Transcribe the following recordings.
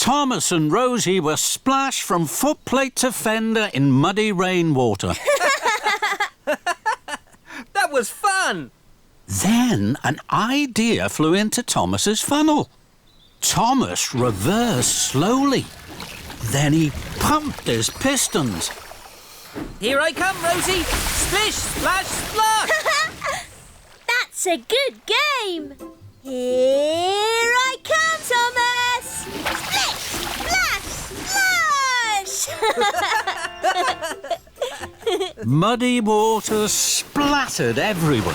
Thomas and Rosie were splashed from footplate to fender in muddy rainwater. That was fun! Then an idea flew into Thomas's funnel. Thomas reversed slowly. Then he pumped his pistons. Here I come, Rosie! Splish, splash, splosh! That's a good game! Here I come, Thomas! Splish, splash, splash! Muddy water splattered everywhere.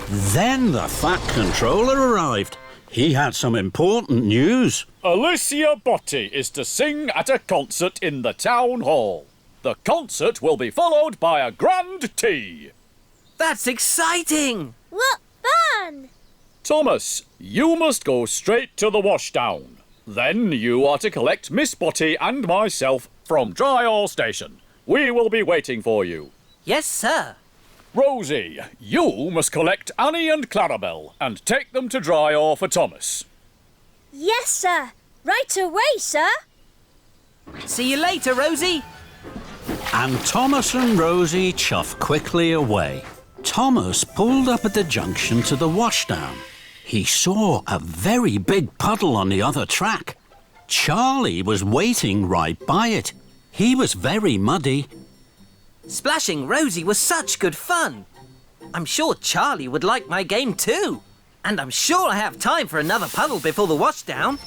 Then the Fat Controller arrived. He had some important news. Alicia Botti is to sing at a concert in the town hall. The concert will be followed by a grand tea. That's exciting! What fun! Thomas, you must go straight to the washdown. Then you are to collect Miss Botti and myself from Dryall Station. We will be waiting for you. Yes, sir. Rosie, you must collect Annie and Clarabelle and take them to Dryall for Thomas. Yes, sir. Right away, sir. See you later, Rosie. And Thomas and Rosie chuffed quickly away. Thomas pulled up at the junction to the washdown. He saw a very big puddle on the other track. Charlie was waiting right by it. He was very muddy. Splashing Rosie was such good fun. I'm sure Charlie would like my game too. And I'm sure I have time for another puddle before the washdown.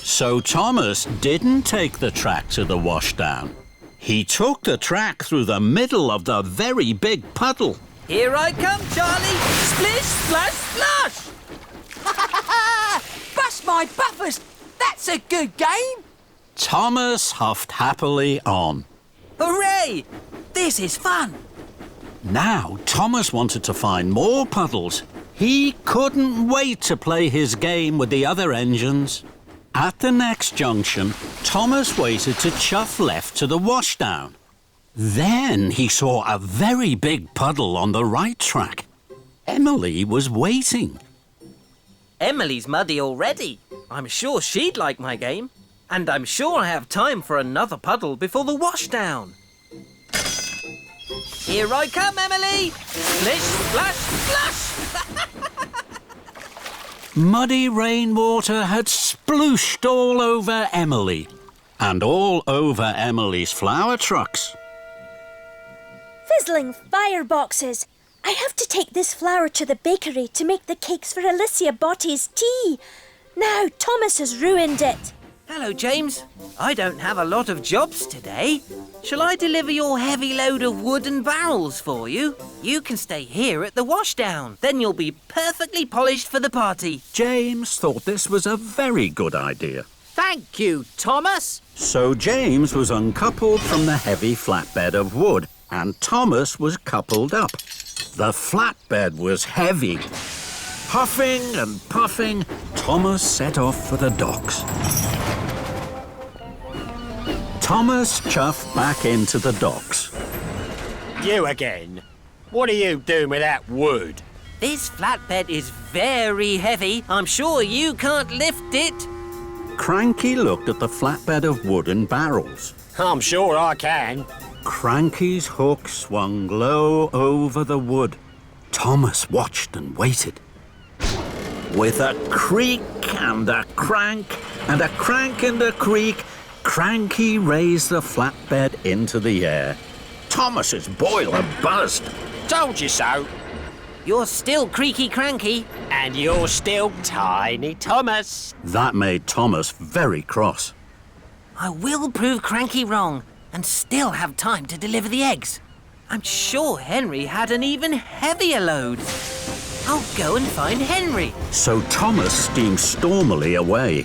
So Thomas didn't take the track to the washdown. He took the track through the middle of the very big puddle. Here I come, Charlie! Splish, splash, splosh! Bust my buffers! That's a good game! Thomas huffed happily on. Hooray! This is fun! Now Thomas wanted to find more puddles. He couldn't wait to play his game with the other engines. At the next junction, Thomas waited to chuff left to the washdown. Then he saw a very big puddle on the right track. Emily was waiting. Emily's muddy already. I'm sure she'd like my game. And I'm sure I have time for another puddle before the washdown. Here I come, Emily! Splish, splash, splash! Muddy rainwater had splooshed all over Emily and all over Emily's flower trucks. Fizzling fireboxes. I have to take this flour to the bakery to make the cakes for Alicia Botti's tea. Now Thomas has ruined it. Hello, James. I don't have a lot of jobs today. Shall I deliver your heavy load of wood and barrels for you? You can stay here at the washdown. Then you'll be perfectly polished for the party. James thought this was a very good idea. Thank you, Thomas. So James was uncoupled from the heavy flatbed of wood and Thomas was coupled up. The flatbed was heavy. Puffing and puffing, Thomas set off for the docks. Thomas chuffed back into the docks. You again? What are you doing with that wood? This flatbed is very heavy. I'm sure you can't lift it. Cranky looked at the flatbed of wooden barrels. I'm sure I can. Cranky's hook swung low over the wood. Thomas watched and waited. With a creak and a crank and a crank and a creak, Cranky raised the flatbed into the air. Thomas's boiler buzzed. Told you so. You're still creaky cranky. And you're still Tiny Thomas. That made Thomas very cross. I will prove Cranky wrong and still have time to deliver the eggs. I'm sure Henry had an even heavier load. I'll go and find Henry. So Thomas steamed stormily away.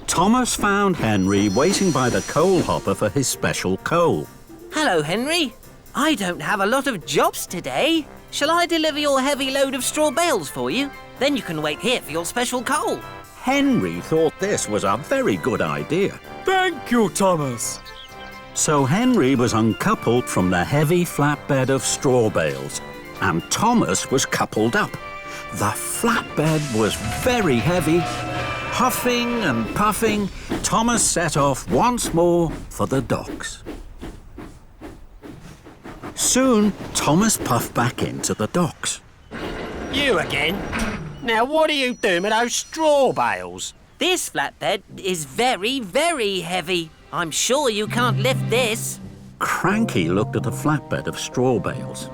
Thomas found Henry waiting by the coal hopper for his special coal. Hello, Henry. I don't have a lot of jobs today. Shall I deliver your heavy load of straw bales for you? Then you can wait here for your special coal. Henry thought this was a very good idea. Thank you, Thomas. So Henry was uncoupled from the heavy flatbed of straw bales, and Thomas was coupled up. The flatbed was very heavy, Huffing and puffing, Thomas set off once more for the docks. Soon, Thomas puffed back into the docks. You again? Now, what are you doing with those straw bales? This flatbed is very, very heavy. I'm sure you can't lift this. Cranky looked at the flatbed of straw bales.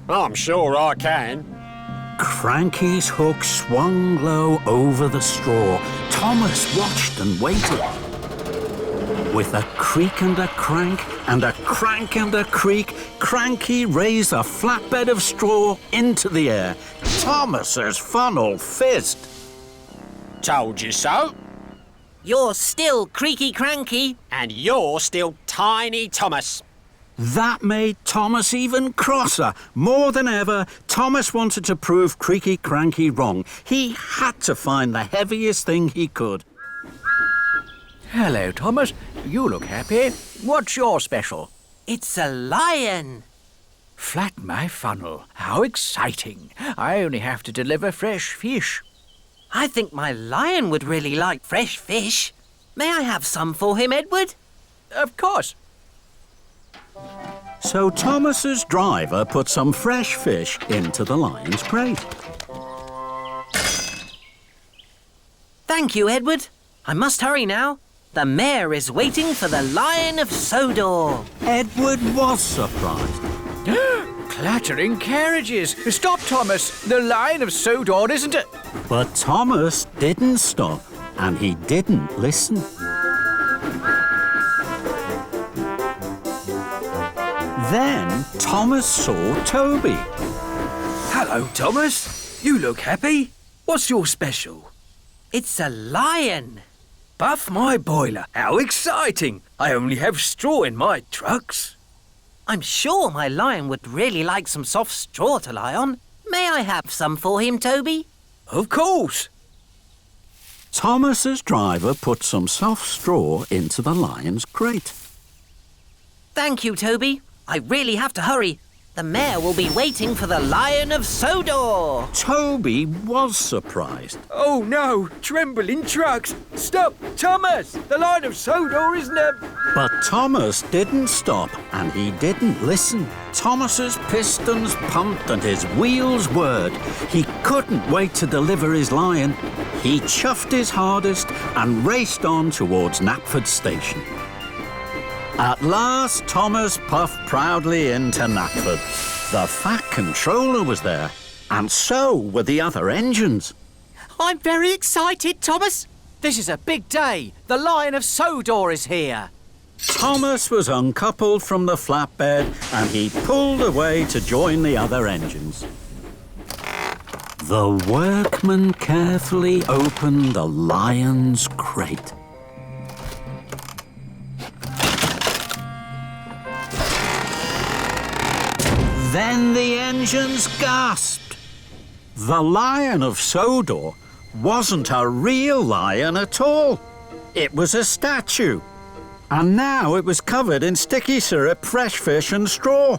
I'm sure I can. Cranky's hook swung low over the straw. Thomas watched and waited. With a creak and a crank, and a crank and a creak, Cranky raised a flatbed of straw into the air. Thomas's funnel fizzed. Told you so. You're still creaky cranky. And you're still Tiny Thomas. That made Thomas even crosser. More than ever, Thomas wanted to prove Creaky Cranky wrong. He had to find the heaviest thing he could. Hello, Thomas. You look happy. What's your special? It's a lion. Flat my funnel. How exciting. I only have to deliver fresh fish. I think my lion would really like fresh fish. May I have some for him, Edward? Of course. So Thomas's driver put some fresh fish into the lion's crate. Thank you, Edward. I must hurry now. The mayor is waiting for the Lion of Sodor. Edward was surprised. Clattering carriages. Stop, Thomas. The Lion of Sodor, isn't it? But Thomas didn't stop, and he didn't listen. Then Thomas saw Toby. Hello, Thomas. You look happy. What's your special? It's a lion. Buff my boiler. How exciting. I only have straw in my trucks. I'm sure my lion would really like some soft straw to lie on. May I have some for him, Toby? Of course. Thomas's driver put some soft straw into the lion's crate. Thank you, Toby. I really have to hurry. The mayor will be waiting for the Lion of Sodor. Toby was surprised. Oh no, trembling trucks. Stop, Thomas. The Lion of Sodor isn't a... But Thomas didn't stop, and he didn't listen. Thomas's pistons pumped and his wheels whirred. He couldn't wait to deliver his lion. He chuffed his hardest and raced on towards Knapford Station. At last, Thomas puffed proudly into Knapford. The Fat Controller was there, and so were the other engines. I'm very excited, Thomas. This is a big day. The Lion of Sodor is here. Thomas was uncoupled from the flatbed, and he pulled away to join the other engines. The workman carefully opened the lion's crate. Then the engines gasped. The Lion of Sodor wasn't a real lion at all. It was a statue. And now it was covered in sticky syrup, fresh fish and straw.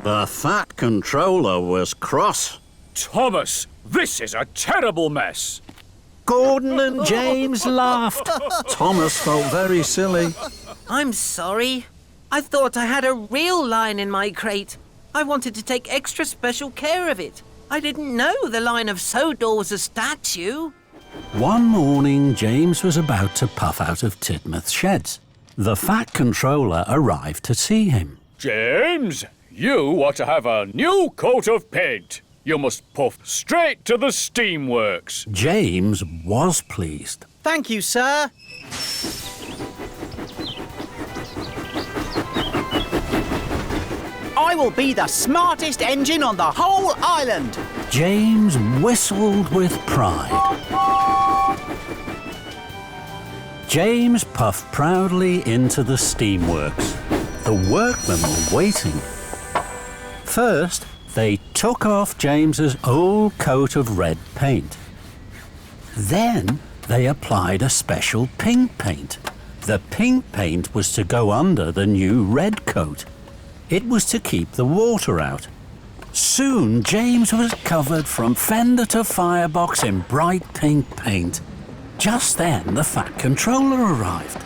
The Fat Controller was cross. Thomas, this is a terrible mess. Gordon and James laughed. Thomas felt very silly. I'm sorry. I thought I had a real lion in my crate. I wanted to take extra special care of it. I didn't know the Lion of Sodor was a statue. One morning, James was about to puff out of Tidmouth's sheds. The Fat Controller arrived to see him. James, you are to have a new coat of paint. You must puff straight to the steamworks. James was pleased. Thank you, sir. I will be the smartest engine on the whole island. James whistled with pride. James puffed proudly into the steamworks. The workmen were waiting. First, they took off James's old coat of red paint. Then they applied a special pink paint. The pink paint was to go under the new red coat. It was to keep the water out. Soon, James was covered from fender to firebox in bright pink paint. Just then, the Fat Controller arrived.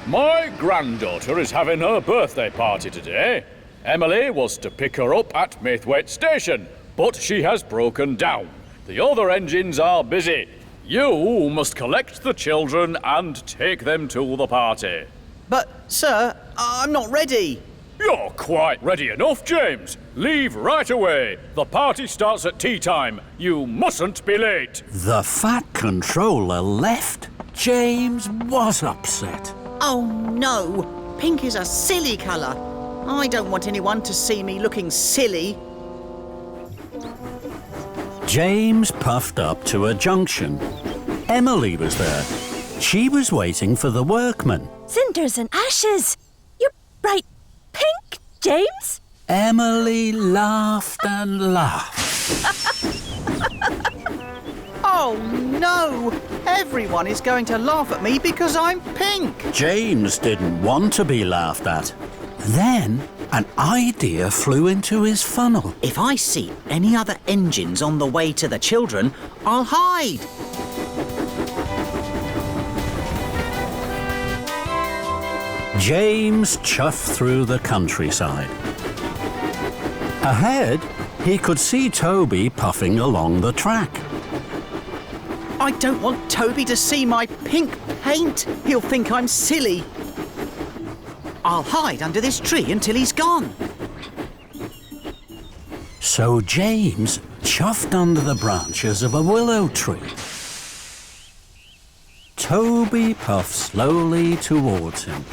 My granddaughter is having her birthday party today. Emily was to pick her up at Maithwaite Station, but she has broken down. The other engines are busy. You must collect the children and take them to the party. But, sir, I'm not ready. You're quite ready enough, James. Leave right away. The party starts at tea time. You mustn't be late. The Fat Controller left. James was upset. Oh, no. Pink is a silly colour. I don't want anyone to see me looking silly. James puffed up to a junction. Emily was there. She was waiting for the workmen. Cinders and ashes. You're bright pink, James. Emily laughed and laughed. Oh, no. Everyone is going to laugh at me because I'm pink. James didn't want to be laughed at. Then an idea flew into his funnel. If I see any other engines on the way to the children, I'll hide. James chuffed through the countryside. Ahead, he could see Toby puffing along the track. I don't want Toby to see my pink paint. He'll think I'm silly. I'll hide under this tree until he's gone. So James chuffed under the branches of a willow tree. Toby puffed slowly towards him.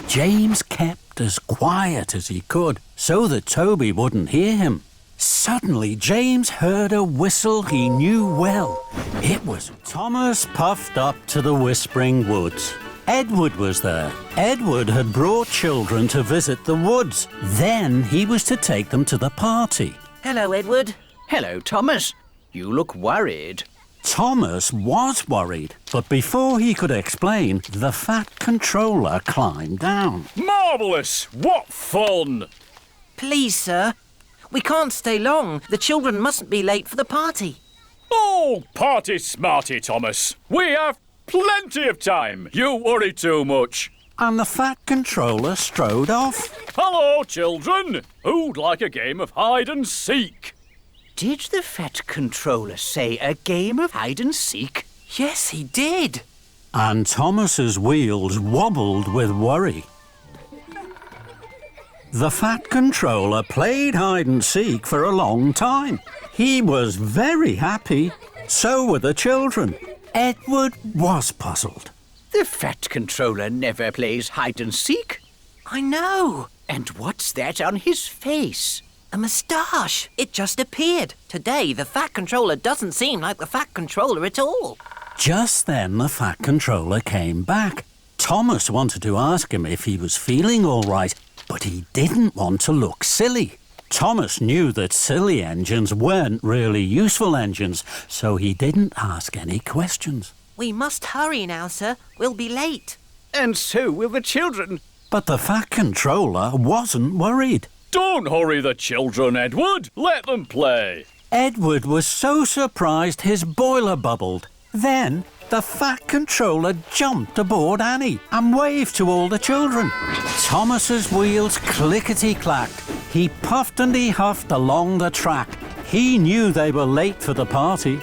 James kept as quiet as he could so that Toby wouldn't hear him. Suddenly, James heard a whistle he knew well. It was Thomas puffed up to the Whispering Woods. Edward was there. Edward had brought children to visit the woods. Then he was to take them to the party. Hello, Edward. Hello, Thomas. You look worried. Thomas was worried, but before he could explain, the Fat Controller climbed down. Marvellous! What fun! Please, sir. We can't stay long. The children mustn't be late for the party. Oh, party smarty, Thomas. We have plenty of time. You worry too much. And the Fat Controller strode off. Hello, children. Who'd like a game of hide and seek? Did the Fat Controller say a game of hide and seek? Yes, he did. And Thomas's wheels wobbled with worry. The Fat Controller played hide and seek for a long time. He was very happy. So were the children. Edward was puzzled. The Fat Controller never plays hide and seek. I know. And what's that on his face? A moustache. It just appeared. Today, the Fat Controller doesn't seem like the Fat Controller at all. Just then, the Fat Controller came back. Thomas wanted to ask him if he was feeling all right, but he didn't want to look silly. Thomas knew that silly engines weren't really useful engines, so he didn't ask any questions. We must hurry now, sir. We'll be late. And so will the children. But the Fat Controller wasn't worried. Don't hurry the children, Edward. Let them play. Edward was so surprised his boiler bubbled. Then the Fat Controller jumped aboard Annie and waved to all the children. Thomas's wheels clickety-clacked. He puffed and he huffed along the track. He knew they were late for the party.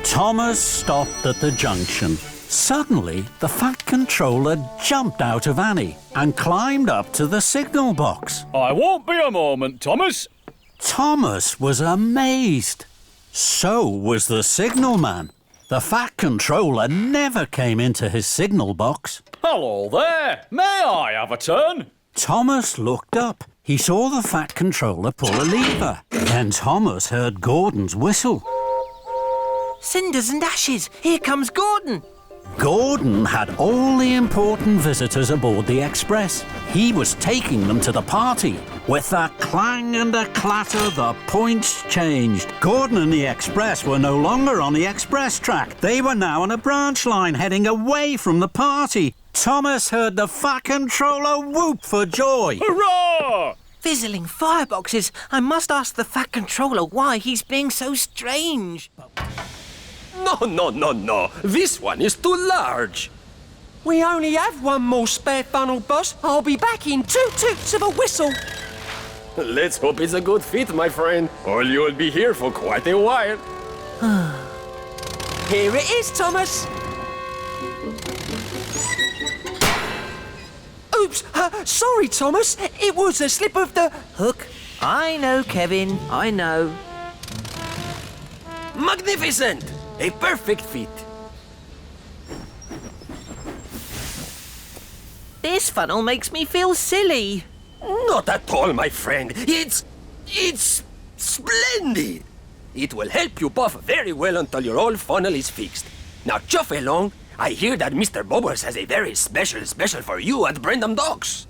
Thomas stopped at the junction. Suddenly, the Fat Controller jumped out of Annie and climbed up to the signal box. I won't be a moment, Thomas. Thomas was amazed. So was the signalman. The Fat Controller never came into his signal box. Hello there. May I have a turn? Thomas looked up. He saw the Fat Controller pull a lever. Then Thomas heard Gordon's whistle. Cinders and ashes. Here comes Gordon. Gordon had all the important visitors aboard the express. He was taking them to the party. With a clang and a clatter, the points changed. Gordon and the express were no longer on the express track. They were now on a branch line heading away from the party. Thomas heard the Fat Controller whoop for joy. Hurrah! Fizzling fireboxes. I must ask the Fat Controller why he's being so strange. No. This one is too large. We only have one more spare funnel, boss. I'll be back in 2 toots of a whistle. Let's hope it's a good fit, my friend, or you'll be here for quite a while. Here it is, Thomas. Oops, sorry, Thomas. It was a slip of the... Hook. I know, Kevin. I know. Magnificent! A perfect fit. This funnel makes me feel silly. Not at all, my friend. It's splendid. It will help you puff very well until your old funnel is fixed. Now chuff along. I hear that Mr. Bubbles has a very special for you at Brendam Docks.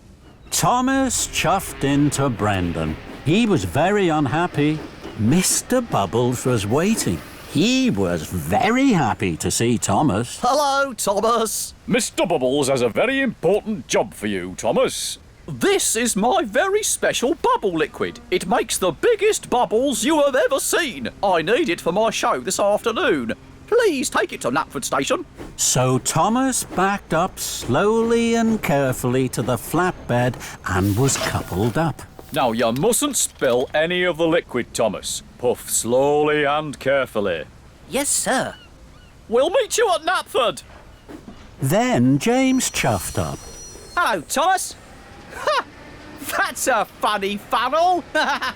Thomas chuffed into Brendan. He was very unhappy. Mr. Bubbles was waiting. He was very happy to see Thomas. Hello, Thomas. Mr. Bubbles has a very important job for you, Thomas. This is my very special bubble liquid. It makes the biggest bubbles you have ever seen. I need it for my show this afternoon. Please take it to Knapford Station. So Thomas backed up slowly and carefully to the flatbed and was coupled up. Now, you mustn't spill any of the liquid, Thomas. Puff slowly and carefully. Yes, sir. We'll meet you at Knapford. Then James chuffed up. Hello, Thomas. Ha! That's a funny funnel.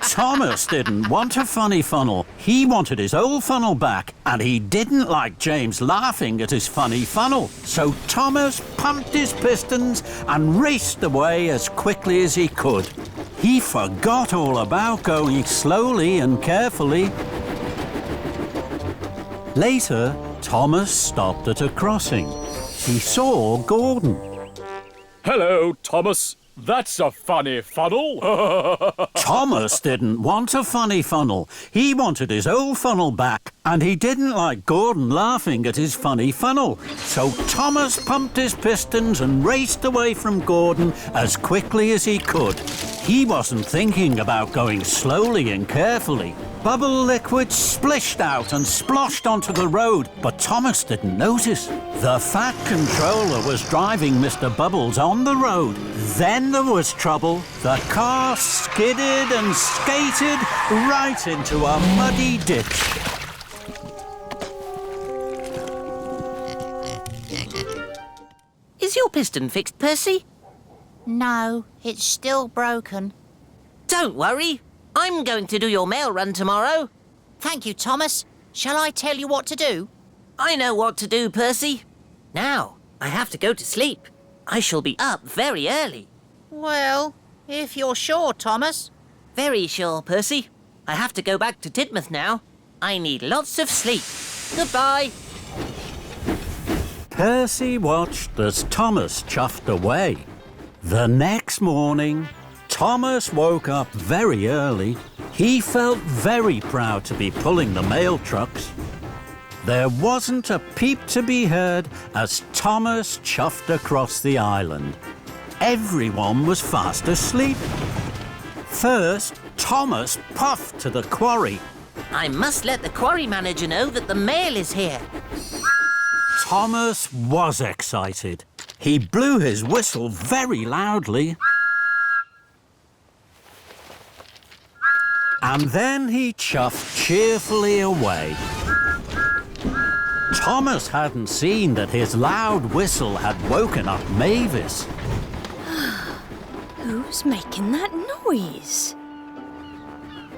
Thomas didn't want a funny funnel. He wanted his old funnel back, and he didn't like James laughing at his funny funnel. So Thomas pumped his pistons and raced away as quickly as he could. He forgot all about going slowly and carefully. Later, Thomas stopped at a crossing. He saw Gordon. Hello, Thomas. That's a funny funnel. Thomas didn't want a funny funnel. He wanted his old funnel back, and he didn't like Gordon laughing at his funny funnel. So Thomas pumped his pistons and raced away from Gordon as quickly as he could. He wasn't thinking about going slowly and carefully. Bubble liquid splished out and sploshed onto the road, but Thomas didn't notice. The Fat Controller was driving Mr. Bubbles on the road. Then there was trouble. The car skidded and skated right into a muddy ditch. Is your piston fixed, Percy? No, it's still broken. Don't worry. I'm going to do your mail run tomorrow. Thank you, Thomas. Shall I tell you what to do? I know what to do, Percy. Now, I have to go to sleep. I shall be up very early. Well, if you're sure, Thomas. Very sure, Percy. I have to go back to Tidmouth now. I need lots of sleep. Goodbye. Percy watched as Thomas chuffed away. The next morning, Thomas woke up very early. He felt very proud to be pulling the mail trucks. There wasn't a peep to be heard as Thomas chuffed across the island. Everyone was fast asleep. First, Thomas puffed to the quarry. I must let the quarry manager know that the mail is here. Thomas was excited. He blew his whistle very loudly. And then he chuffed cheerfully away. Thomas hadn't seen that his loud whistle had woken up Mavis. Who's making that noise?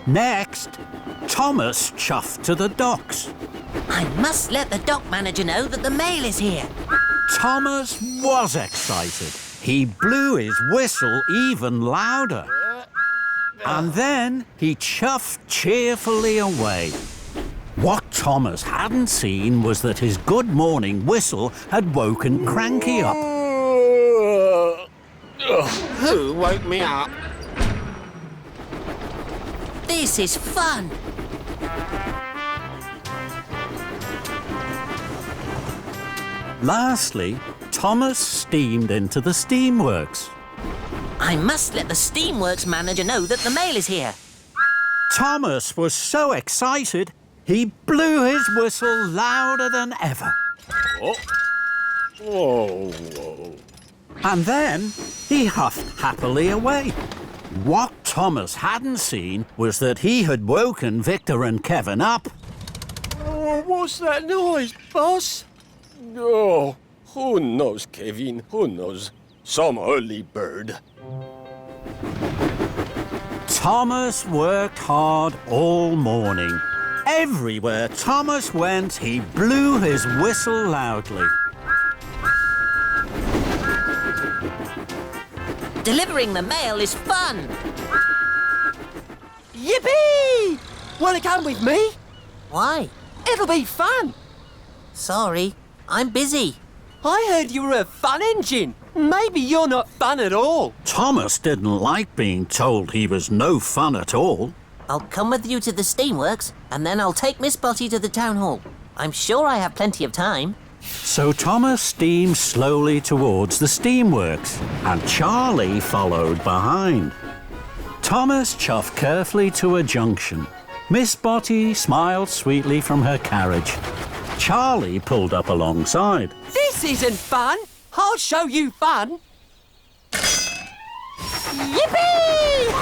Next, Thomas chuffed to the docks. I must let the dock manager know that the mail is here. Thomas was excited. He blew his whistle even louder. And then he chuffed cheerfully away. What Thomas hadn't seen was that his good morning whistle had woken Cranky up. Who woke me up? This is fun. Lastly, Thomas steamed into the steamworks. I must let the steamworks manager know that the mail is here. Thomas was so excited, he blew his whistle louder than ever. Oh. Whoa, whoa. And then he huffed happily away. What Thomas hadn't seen was that he had woken Victor and Kevin up. Oh, what's that noise, boss? Oh, who knows, Kevin? Who knows? Some early bird. Thomas worked hard all morning. Everywhere Thomas went, he blew his whistle loudly. Delivering the mail is fun. Yippee! Wanna come with me? Why? It'll be fun. Sorry, I'm busy. I heard you were a fun engine. Maybe you're not fun at all. Thomas didn't like being told he was no fun at all. I'll come with you to the steamworks, and then I'll take Miss Botty to the town hall. I'm sure I have plenty of time. So Thomas steamed slowly towards the steamworks, and Charlie followed behind. Thomas chuffed carefully to a junction. Miss Botty smiled sweetly from her carriage. Charlie pulled up alongside. This isn't fun. I'll show you fun. Yippee!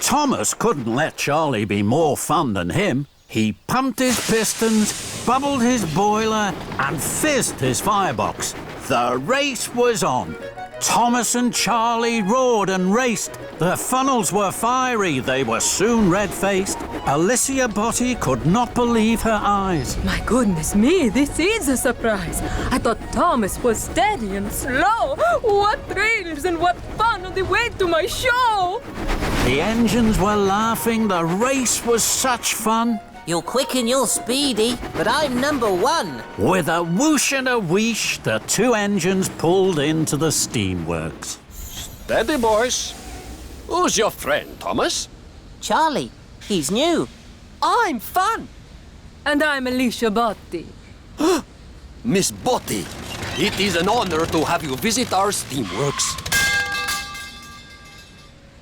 Thomas couldn't let Charlie be more fun than him. He pumped his pistons, bubbled his boiler, and fizzed his firebox. The race was on. Thomas and Charlie roared and raced. Their funnels were fiery. They were soon red-faced. Alicia Botty could not believe her eyes. My goodness me, this is a surprise. I thought Thomas was steady and slow. What thrills and what fun on the way to my show! The engines were laughing. The race was such fun. You're quick and you're speedy, but I'm number one. With a whoosh and a wheesh, the two engines pulled into the steamworks. Steady, boys. Who's your friend, Thomas? Charlie. He's new. I'm fun. And I'm Alicia Botti. Miss Botty, it is an honor to have you visit our steamworks.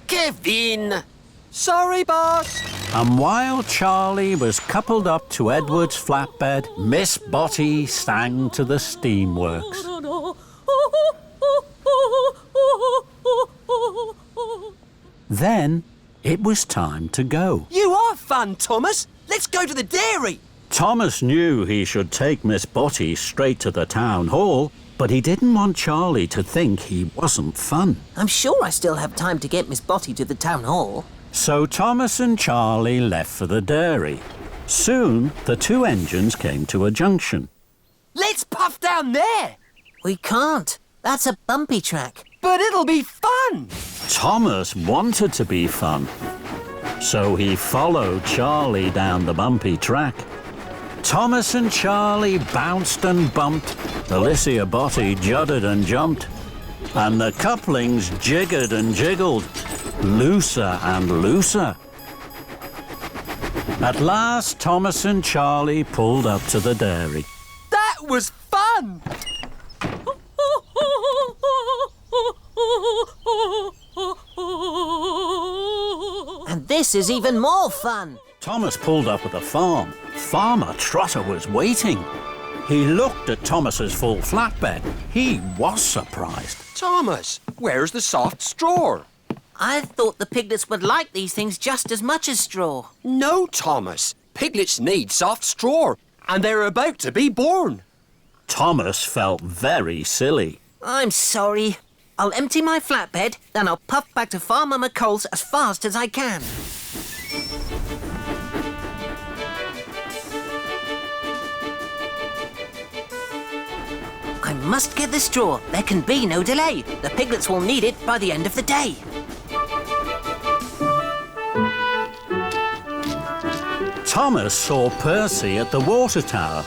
Kevin! Sorry, boss. And while Charlie was coupled up to Edward's flatbed, Miss Botty sang to the steamworks. Then it was time to go. You are fun, Thomas. Let's go to the dairy. Thomas knew he should take Miss Botty straight to the town hall, but he didn't want Charlie to think he wasn't fun. I'm sure I still have time to get Miss Botty to the town hall. So Thomas and Charlie left for the dairy. Soon, the two engines came to a junction. Let's puff down there. We can't. That's a bumpy track. But it'll be fun. Thomas wanted to be fun, so he followed Charlie down the bumpy track. Thomas and Charlie bounced and bumped. Alicia Botty judded and jumped. And the couplings jiggered and jiggled, looser and looser. At last, Thomas and Charlie pulled up to the dairy. That was fun! And this is even more fun. Thomas pulled up at the farm. Farmer Trotter was waiting. He looked at Thomas's full flatbed. He was surprised. Thomas, where's the soft straw? I thought the piglets would like these things just as much as straw. No, Thomas. Piglets need soft straw, and they're about to be born. Thomas felt very silly. I'm sorry. I'll empty my flatbed, then I'll puff back to Farmer McColl's as fast as I can. I must get the straw. There can be no delay. The piglets will need it by the end of the day. Thomas saw Percy at the water tower.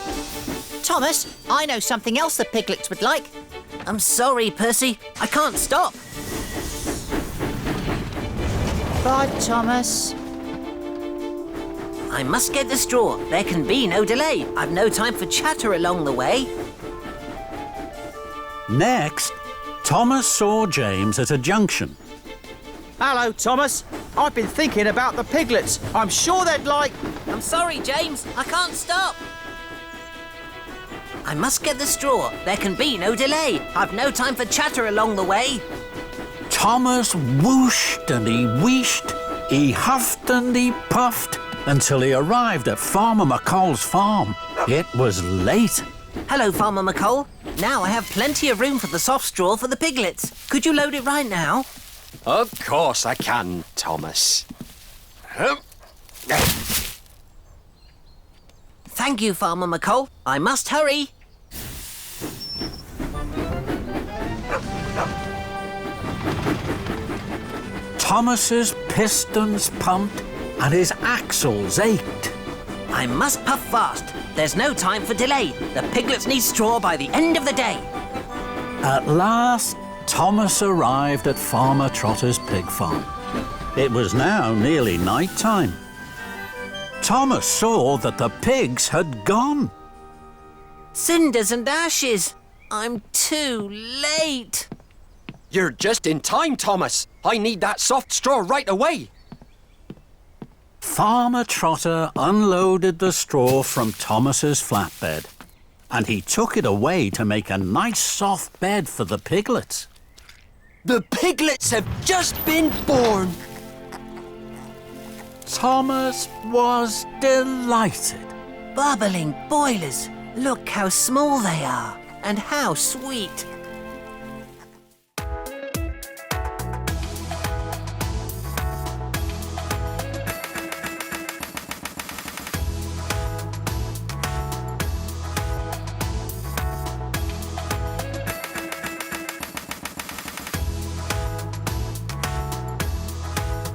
Thomas, I know something else the piglets would like. I'm sorry, Percy. I can't stop. Bye, Thomas. I must get the straw. There can be no delay. I've no time for chatter along the way. Next, Thomas saw James at a junction. Hello, Thomas. I've been thinking about the piglets. I'm sure they'd like... I'm sorry, James. I can't stop. I must get the straw. There can be no delay. I've no time for chatter along the way. Thomas whooshed and he wheeshed, he huffed and he puffed until he arrived at Farmer McColl's farm. It was late. Hello, Farmer McColl. Now I have plenty of room for the soft straw for the piglets. Could you load it right now? Of course I can, Thomas. Thank you, Farmer McColl. I must hurry. Thomas's pistons pumped and his axles ached. I must puff fast. There's no time for delay. The piglets need straw by the end of the day. At last, Thomas arrived at Farmer Trotter's pig farm. It was now nearly night time. Thomas saw that the pigs had gone. Cinders and ashes. I'm too late. You're just in time, Thomas. I need that soft straw right away. Farmer Trotter unloaded the straw from Thomas's flatbed, and he took it away to make a nice soft bed for the piglets. The piglets have just been born. Thomas was delighted. Bubbling boilers. Look how small they are and how sweet.